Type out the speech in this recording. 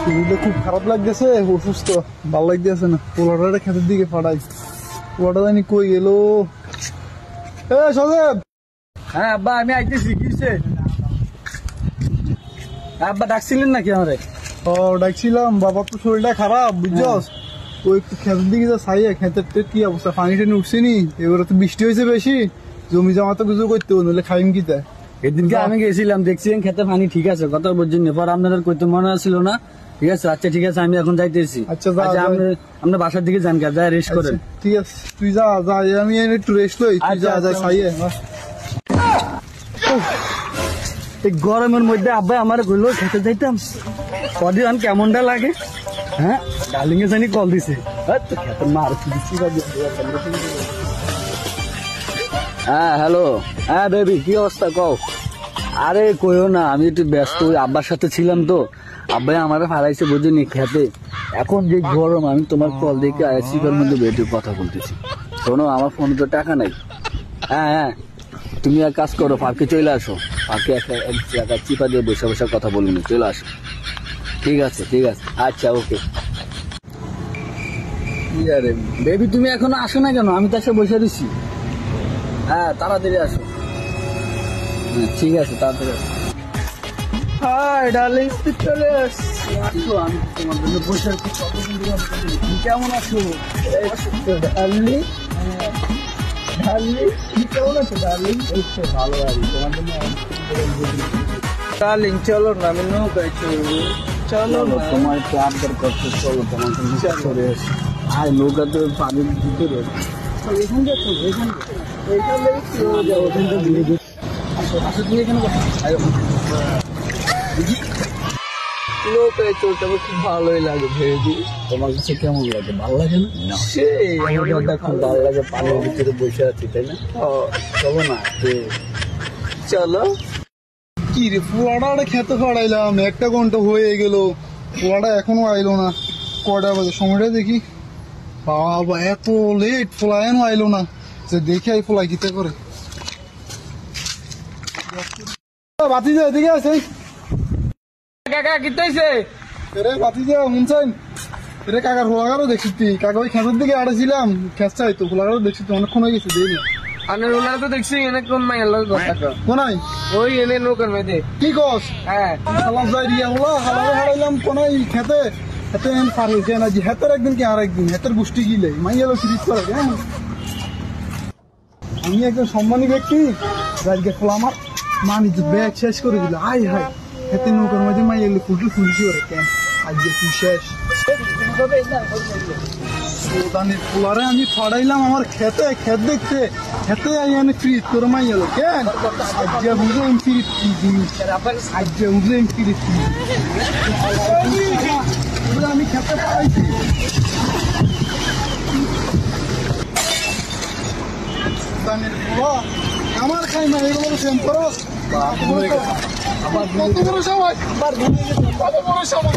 শরীরটা খুব খারাপ লাগতেছে, অসুস্থ, ভালো লাগতেছে না। পোলাটা খেতের দিকে পাঠাই, পোলাটা জানি কই গেল। সজেব। হ্যাঁ আব্বা আমি আইতেছি। কিসে আব্বা ডাকছিলেন নাকি আমারে? ও ডাকছিলাম, বাবার তো শরীরটা খারাপ বুঝছস। ওই একটু খেতের দিকে যা চাইয়া, খেতের কি অবস্থা, পানি টানি উঠছে নি, এবারে তো বৃষ্টি হয়েছে বেশি, জমি জমা তো কিছু করতে নইলে খাইম কি তাই। এদিনকে আমি গেছিলাম, দেখছিলেন খেতে পানি ঠিক আছে, কথা বুঝছেন, পর আপনাদের কইতে মনে ছিল না। ঠিক আছে, আচ্ছা ঠিক আছে, আমি এখন যাইতেছি। আচ্ছা আপনার বাসার দিকে যান, যা রেস্ট করেন। ঠিক আছে তুই যা, আমি একটু রেস্ট লই, তুই যা চাইয়ে। এই গরমের মধ্যে আব্বা আমার কইলো খেতে যাইতাম, কদিন কেমনটা লাগে। হ্যাঁ ডার্লিং এ জানি কল দিছে, হ্যাঁ হ্যালো, হ্যাঁ বেবি কি অবস্থা কও? আরে কইও না, আমি একটু ব্যস্ত, আব্বার সাথে ছিলাম তো, আব্বাই আমারে হারাইছে বুঝিনি খেতে। এখন যে গরম, আমি তোমার কল দেখে আইসির মধ্যে বেটে কথা বলতেছি। শোনো, আমার ফোনে তো টাকা নাই। হ্যাঁ হ্যাঁ, তুমি এক কাজ করো, পার্কে চলে আসো, পার্কে এক জায়গায় চিপা দিয়ে বসে বসে কথা বলুন, চলে আসো। ঠিক আছে ঠিক আছে, আচ্ছা ওকে। আরে বেবি তুমি এখনো আসো না কেন? আমি তো এসে বসে দিচ্ছি। হ্যাঁ তাড়াতাড়ি আসো। হ্যাঁ ঠিক আছে, তাড়াতাড়ি আসো। হাই ডার্লিং, চলে আসছি। আসো, আমি তোমার জন্য বসে আছি। তুমি কেমন আছো? ডার্লিং, কি কেমন আছো ডার্লিং? এই তো ভালো আছি, তোমার জন্য ডার্লিং চলো না, আমি নৌকায় চলবো, চলো না। তোমার একটু আবদার করতে, চলো তোমার জন্য চলে আসি। আর নৌকা তো পানির ভিতরে, এখান থেকে চলো, ওখানটা ধীরে ধীরে আসো, তুমি এখানে নৌকায় চলতে আমার খুব ভালোই লাগে ভেবে। তোমার কাছে কেমন লাগে? ভালো লাগে না? সেই আমার খুব ভালো লাগে, পানির ভিতরে বসে আছি, তাই না? চলো না, চলো। কি রে, পোলাটা খেতে পাড়াইলাম, 1 ঘন্টা হয়ে গেল, পোলাটা এখনো আইলো না। কয়টা বাজে সময়টা দেখি, বাবা এত লেট, পোলা এনো আইলো না। যে দেখে আই পোলা গীতে করে বাতি যায়, এদিকে আছে। কাকা কি হইছে? রে বাতি যা শুনছেন রে, কাকার পোলাগারও দেখছি তুই। কাকা ওই খেতের দিকে আড়েছিলাম, খেত চাই তো, পোলাগারও দেখছি তো, অনেকক্ষণ হয়ে গেছে দেই না। আনে রোলার তো দেখছি, এনে কোন মাইল লগে কথা কও? কোনাই ওই এনে নৌকার মধ্যে। কি কস? হ্যাঁ খালাস যাই রিয়া হলা, হালারে হারাইলাম কোনাই খেতে। হেতে এন পার হয়েছে না যে, হেতের একদিন কি আর একদিন, হেতের গোষ্ঠী গিলে মাইয়ালো সিরিজ করে। হ্যাঁ আমি একজন সম্মানী ব্যক্তি, আজকে খোলা আমার মানি ব্যাগ শেষ করে দিল। আই হাই, হেতে নৌকার মাঝে মাইয়ালো ফুলটু ফুলছি ওরে, কেন আজকে তুই শেষ। পোলারে আমি ফাড়াইলাম আমার খেতে, খেত দেখতে, খেতে আইয়ানে ফ্রিজ তোর মাইয়ালো কেন আজকে বুঝলেন ফ্রিজ কি জিনিস, আজকে বুঝলেন ফ্রিজ কি আমি খেতে পাইছি। আমার খাই না এগুলো সেম খরচ, কত বড় সবাই, কত বড় সবাই।